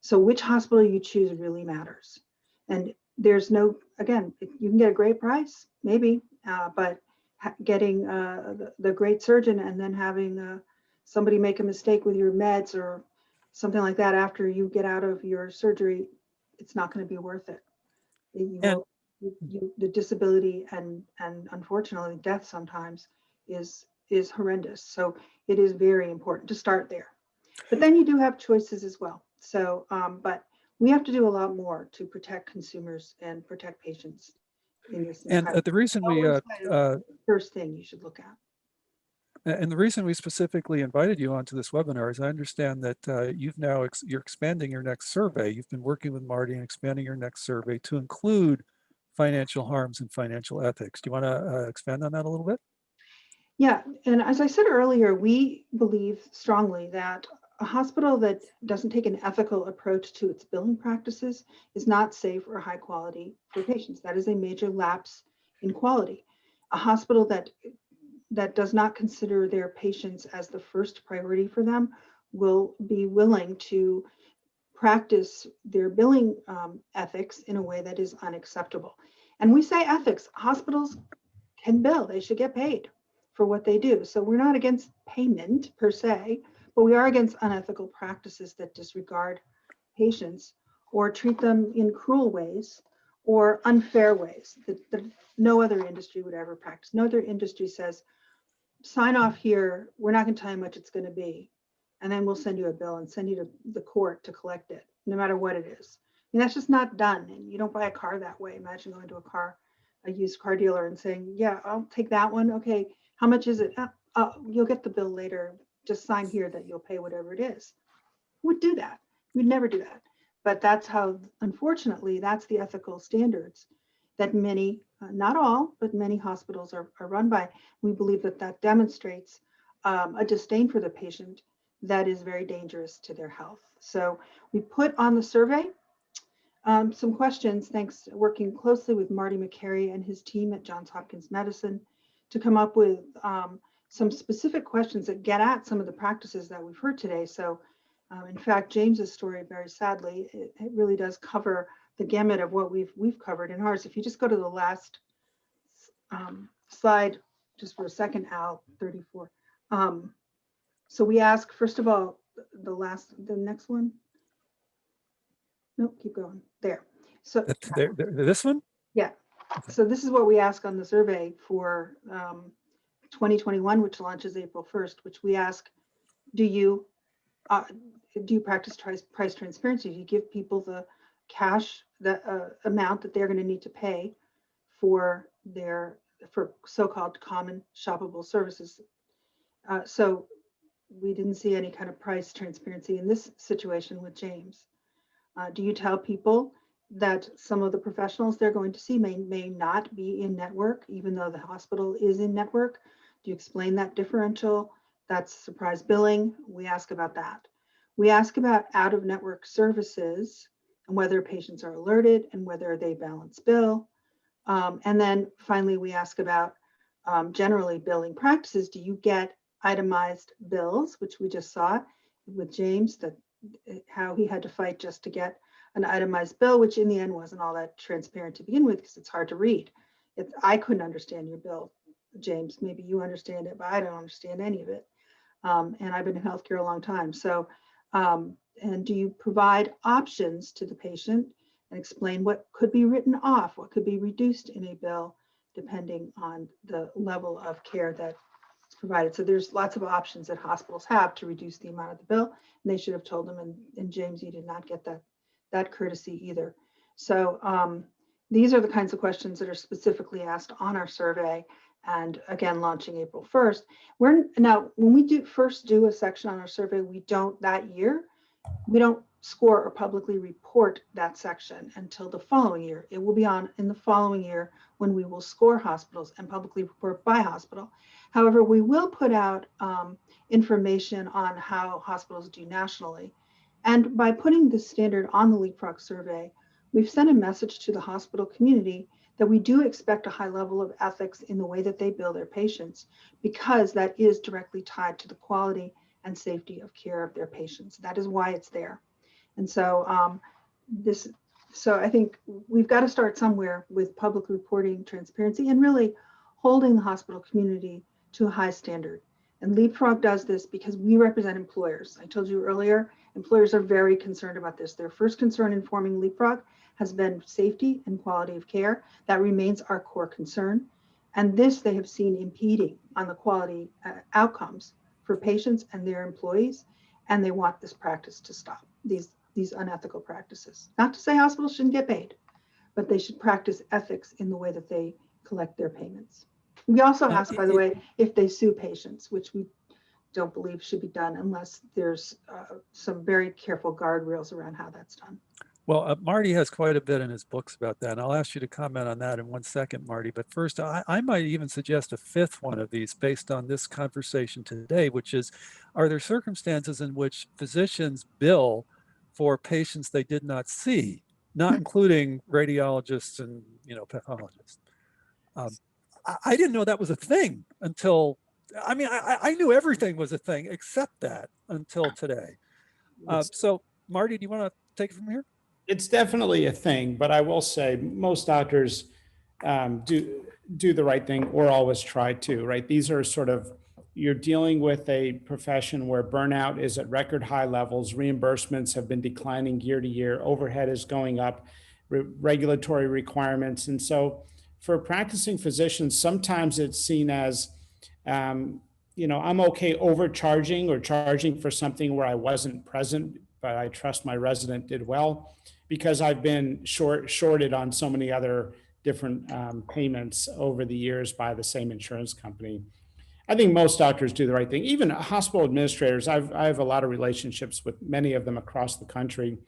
So which hospital you choose really matters. And there's no, again, you can get a great price, maybe, but getting the great surgeon and then having somebody make a mistake with your meds or something like that after you get out of your surgery, it's not going to be worth it. The disability and unfortunately death sometimes is horrendous. So it is very important to start there. But then you do have choices as well. So, but we have to do a lot more to protect consumers and protect patients in this. And the reason we first thing you should look at. And the reason we specifically invited you onto this webinar is I understand that you're expanding your next survey. You've been working with Marty and expanding your next survey to include financial harms and financial ethics. Do you want to expand on that a little bit? Yeah, and as I said earlier, we believe strongly that a hospital that doesn't take an ethical approach to its billing practices is not safe or high quality for patients. That is a major lapse in quality. A hospital that does not consider their patients as the first priority for them will be willing to practice their billing ethics in a way that is unacceptable. And we say ethics, hospitals can bill, they should get paid for what they do. So we're not against payment per se, but we are against unethical practices that disregard patients or treat them in cruel ways or unfair ways that no other industry would ever practice. No other industry says, sign off here, we're not going to tell you how much it's going to be, and then we'll send you a bill and send you to the court to collect it, no matter what it is. And that's just not done. And you don't buy a car that way. Imagine going to a used car dealer and saying, yeah, I'll take that one. Okay, how much is it? You'll get the bill later. Just sign here that you'll pay whatever it is. Who would do that? We'd never do that. But that's how, unfortunately, that's the ethical standards that many, not all, but many hospitals are run by. We believe that that demonstrates a disdain for the patient that is very dangerous to their health. So we put on the survey some questions, thanks working closely with Marty Makary and his team at Johns Hopkins Medicine to come up with some specific questions that get at some of the practices that we've heard today. So in fact, James's story, very sadly, it really does cover the gamut of what we've covered in ours. If you just go to the last slide, just for a second, Al, 34. So we ask, first of all, the next one. Nope, keep going. There. So this one? Yeah. So this is what we ask on the survey for 2021, which launches April 1st, which we ask, do you practice price transparency? Do you give people the cash, the amount that they're going to need to pay for so-called common shoppable services? So we didn't see any kind of price transparency in this situation with James. Do you tell people that some of the professionals they're going to see may not be in network, even though the hospital is in network? Do you explain that differential? That's surprise billing. We ask about that. We ask about out-of-network services and whether patients are alerted and whether they balance bill. And then finally, we ask about generally billing practices. Do you get itemized bills, which we just saw with James, that how he had to fight just to get an itemized bill, which in the end wasn't all that transparent to begin with because it's hard to read. I couldn't understand your bill, James. Maybe you understand it, but I don't understand any of it. And I've been in healthcare a long time. So, and do you provide options to the patient and explain what could be written off, what could be reduced in a bill, depending on the level of care that provided. So there's lots of options that hospitals have to reduce the amount of the bill, and they should have told them. And James, you did not get that courtesy either. So these are the kinds of questions that are specifically asked on our survey, and again, launching April 1st. Now, when we first do a section on our survey, we don't score or publicly report that section until the following year. It will be on in the following year when we will score hospitals and publicly report by hospital. However, we will put out information on how hospitals do nationally. And by putting this standard on the Leapfrog survey, we've sent a message to the hospital community that we do expect a high level of ethics in the way that they bill their patients, because that is directly tied to the quality and safety of care of their patients. That is why it's there. And so so I think we've got to start somewhere with public reporting, transparency, and really holding the hospital community to a high standard. And Leapfrog does this because we represent employers. I told you earlier, employers are very concerned about this. Their first concern in forming Leapfrog has been safety and quality of care. That remains our core concern. And this they have seen impeding on the quality outcomes for patients and their employees. And they want this practice to stop, these unethical practices. Not to say hospitals shouldn't get paid, but they should practice ethics in the way that they collect their payments. We also ask, by the way, if they sue patients, which we don't believe should be done unless there's some very careful guardrails around how that's done. Well, Marty has quite a bit in his books about that, and I'll ask you to comment on that in 1 second, Marty. But first, I might even suggest a fifth one of these based on this conversation today, which is, are there circumstances in which physicians bill for patients they did not see, not including radiologists and pathologists? I didn't know that was a thing until, I knew everything was a thing except that until today. So Marty, do you want to take it from here? It's definitely a thing, but I will say most doctors do the right thing or always try to, right? These are sort of, you're dealing with a profession where burnout is at record high levels, reimbursements have been declining year to year, overhead is going up, regulatory requirements. And so for practicing physicians, sometimes it's seen as, I'm okay overcharging or charging for something where I wasn't present, but I trust my resident did well, because I've been shorted on so many other different payments over the years by the same insurance company. I think most doctors do the right thing. Even hospital administrators, I have a lot of relationships with many of them across the country.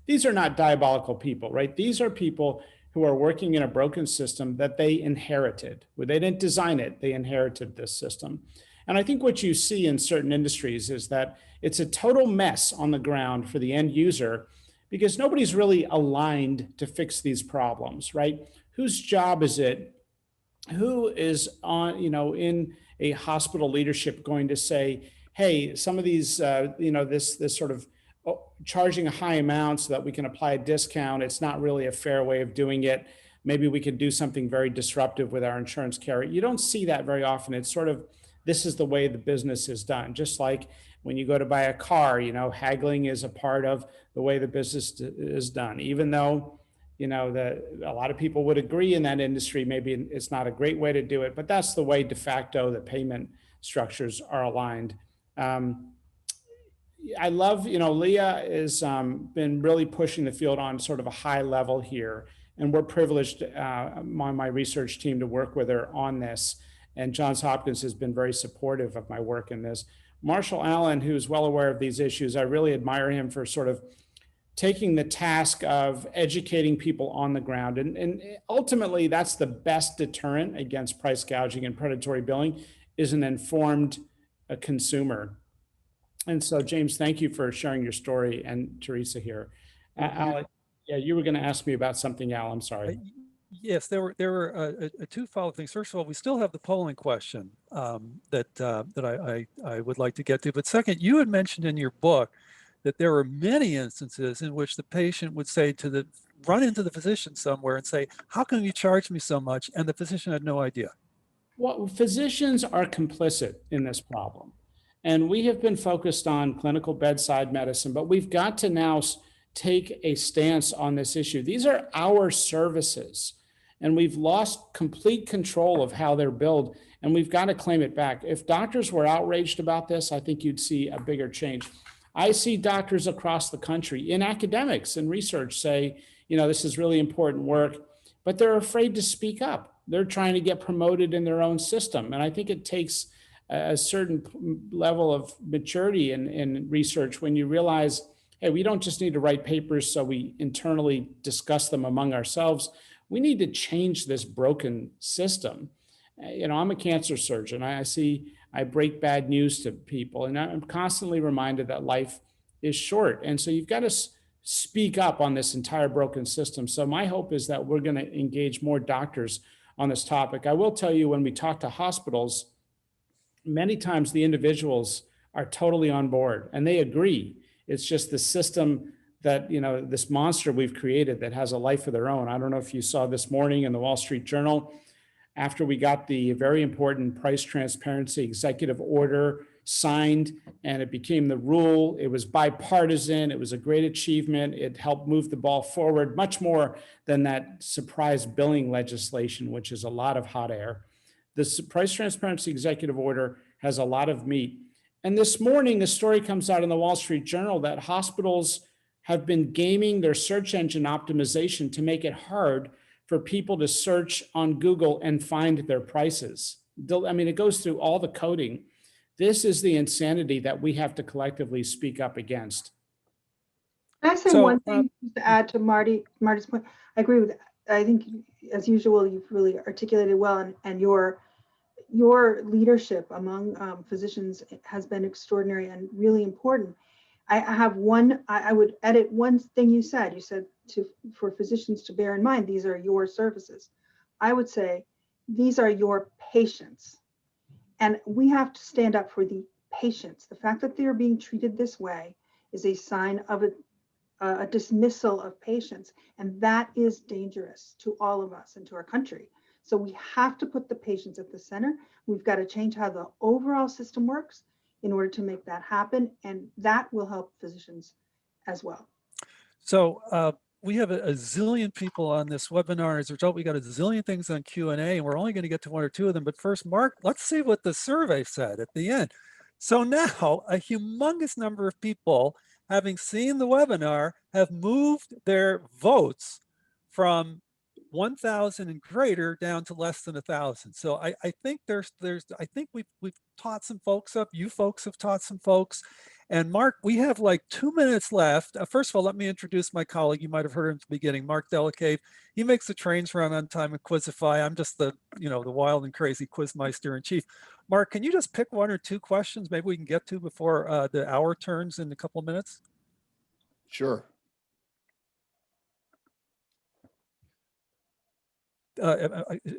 These are not diabolical people, right? These are people who are working in a broken system that they inherited. Well, they didn't design it, they inherited this system. And I think what you see in certain industries is that it's a total mess on the ground for the end user, because nobody's really aligned to fix these problems, right? Whose job is it? Who is on, in a hospital leadership going to say, hey, some of these, this sort of charging a high amount so that we can apply a discount, it's not really a fair way of doing it. Maybe we could do something very disruptive with our insurance carrier. You don't see that very often. It's sort of, this is the way the business is done. Just like when you go to buy a car, haggling is a part of the way the business is done. Even though, a lot of people would agree in that industry, maybe it's not a great way to do it, but that's the way de facto the payment structures are aligned. I love, Leah has been really pushing the field on sort of a high level here. And we're privileged on my research team to work with her on this. And Johns Hopkins has been very supportive of my work in this. Marshall Allan, who's well aware of these issues, I really admire him for sort of taking the task of educating people on the ground. And ultimately, that's the best deterrent against price gouging and predatory billing, is an informed consumer. And so, James, thank you for sharing your story, and Teresa here. Allan, yeah, you were going to ask me about something, Al. I'm sorry. Yes, there were two follow-up things. First of all, we still have the polling question that I would like to get to. But second, you had mentioned in your book that there were many instances in which the patient would say run into the physician somewhere and say, how can you charge me so much? And the physician had no idea. Well, physicians are complicit in this problem. And we have been focused on clinical bedside medicine, but we've got to now take a stance on this issue. These are our services, and we've lost complete control of how they're billed, and we've got to claim it back. If doctors were outraged about this, I think you'd see a bigger change. I see doctors across the country in academics and research say, this is really important work, but they're afraid to speak up. They're trying to get promoted in their own system. And I think it takes a certain level of maturity in research when you realize, hey, we don't just need to write papers so we internally discuss them among ourselves. We need to change this broken system. I'm a cancer surgeon. I break bad news to people, and I'm constantly reminded that life is short. And so you've got to speak up on this entire broken system. So my hope is that we're going to engage more doctors on this topic. I will tell you, when we talk to hospitals, many times the individuals are totally on board and they agree. It's just the system that, this monster we've created that has a life of their own. I don't know if you saw this morning in the Wall Street Journal, after we got the very important price transparency executive order signed and it became the rule, it was bipartisan, it was a great achievement, it helped move the ball forward much more than that surprise billing legislation, which is a lot of hot air. The price transparency executive order has a lot of meat. And this morning, a story comes out in the Wall Street Journal that hospitals have been gaming their search engine optimization to make it hard for people to search on Google and find their prices. I mean, it goes through all the coding. This is the insanity that we have to collectively speak up against. Can I say one thing to add to Marty's point? I agree with that. I think, as usual, you've really articulated well, and your leadership among physicians has been extraordinary and really important. I would edit one thing you said. You said for physicians to bear in mind, these are your services. I would say these are your patients. And we have to stand up for the patients. The fact that they are being treated this way is a sign of a dismissal of patients. And that is dangerous to all of us and to our country. So we have to put the patients at the center. We've got to change how the overall system works in order to make that happen. And that will help physicians as well. So we have a zillion people on this webinar. As a result, we got a zillion things on Q&A, and we're only going to get to one or two of them. But first, Mark, let's see what the survey said at the end. So now a humongous number of people, having seen the webinar, have moved their votes from 1,000 and greater down to less than 1,000. So I think I think we've taught some folks up. You folks have taught some folks. And Mark, we have like 2 minutes left. First of all, let me introduce my colleague. You might have heard him at the beginning, Mark Delicave. He makes the trains run on time at Quizify. I'm just the wild and crazy quizmeister in chief. Mark, can you just pick one or two questions maybe we can get to before the hour turns in a couple of minutes? Sure.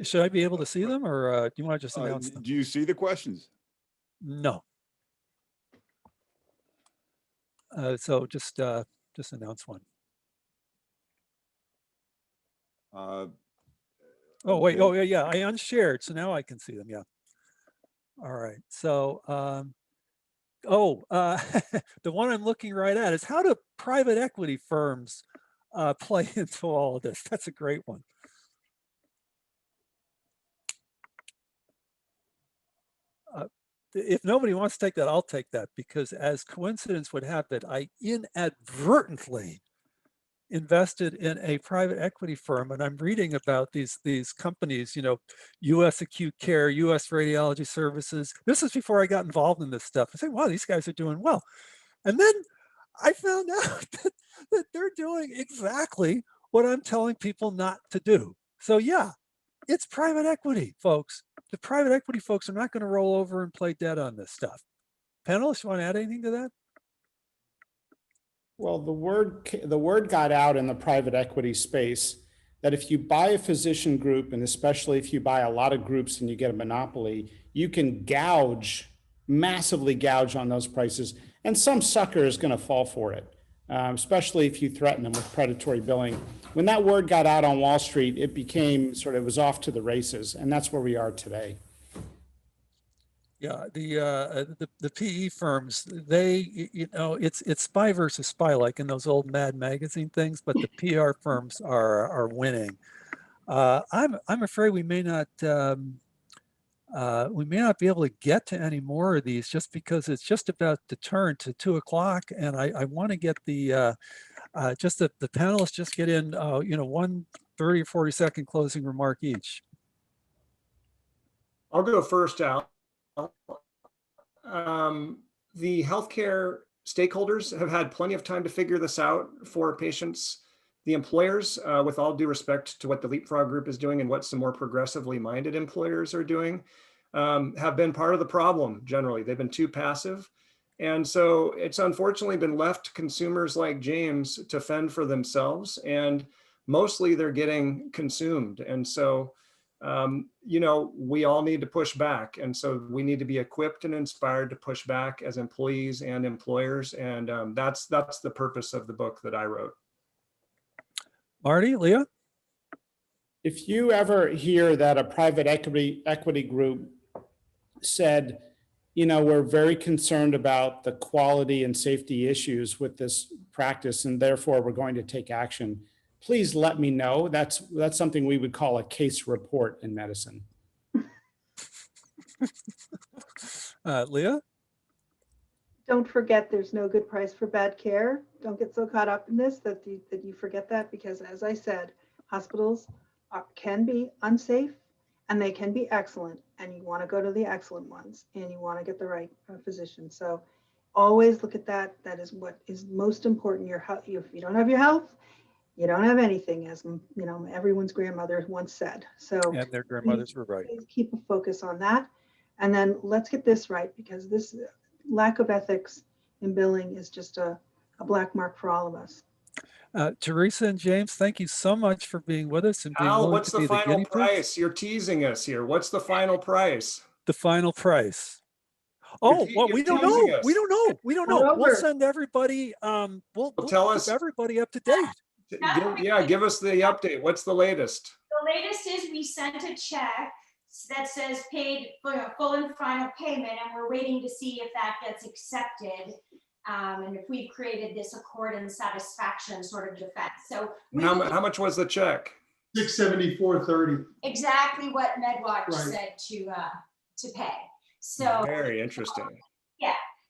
Should I be able to see them, or do you want to just announce them? Do you see the questions? No. So just announce one. Oh, wait. Okay. Oh, yeah. I unshared, so now I can see them. Yeah. All right. So, the one I'm looking right at is, how do private equity firms play into all of this? That's a great one. If nobody wants to take that, I'll take that, because as coincidence would have it, I inadvertently invested in a private equity firm, and I'm reading about these companies, US Acute Care, US Radiology Services. This is before I got involved in this stuff. I say, wow, these guys are doing well. And then I found out that they're doing exactly what I'm telling people not to do. So yeah, it's private equity, folks. The private equity folks are not going to roll over and play dead on this stuff. Panelists, you want to add anything to that? Well, the word got out in the private equity space that if you buy a physician group, and especially if you buy a lot of groups and you get a monopoly, you can massively gouge on those prices. And some sucker is going to fall for it, especially if you threaten them with predatory billing. When that word got out on Wall Street, it became it was off to the races. And that's where we are today. Yeah, the PE firms, they, it's spy versus spy, like in those old Mad Magazine things, but the PR firms are winning. I'm afraid we may not be able to get to any more of these, just because it's just about to turn to 2 o'clock, and I want to get the panelists just get in 1 30 or 40 second closing remark each. I'll go first, Al. The healthcare stakeholders have had plenty of time to figure this out for patients. The employers, with all due respect to what the Leapfrog Group is doing and what some more progressively minded employers are doing, have been part of the problem generally. They've been too passive. And so it's unfortunately been left to consumers like James to fend for themselves, and mostly they're getting consumed. And so we all need to push back. And so we need to be equipped and inspired to push back as employees and employers. And that's the purpose of the book that I wrote. Marty, Leah? If you ever hear that a private equity group said, we're very concerned about the quality and safety issues with this practice, and therefore we're going to take action, please let me know. That's something we would call a case report in medicine. Leah? Don't forget, there's no good price for bad care. Don't get so caught up in this that you forget that, because as I said, hospitals can be unsafe and they can be excellent, and you want to go to the excellent ones and you want to get the right physician. So always look at that. That is what is most important. Your health. If you don't have your health, you don't have anything, as everyone's grandmother once said. So And their grandmothers were right. Please keep a focus on that. And then let's get this right, because this lack of ethics in billing is just a black mark for all of us. Teresa and James, thank you so much for being with us and being Al, willing what's to be the the final guinea pigs. price? You're teasing us here. What's the final price? The final price. Oh, You're well, we don't teasing know. us. We don't know. We don't know. We'll Moreover, send everybody, we'll tell keep us. everybody up to date. Yeah, give us the update. What's the latest? The latest is we sent a check that says paid for a full and final payment, and we're waiting to see if that gets accepted. And if we've created this accord and satisfaction sort of defense. So we How, will- how much was the check? 674.30. exactly what MedWatch Right. said to pay. So Very interesting.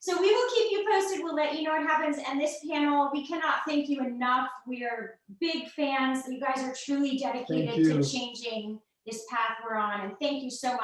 So we will keep you posted. We'll let you know what happens. And this panel, we cannot thank you enough. We are big fans. You guys are truly dedicated to you. changing this path we're on. And thank you so much.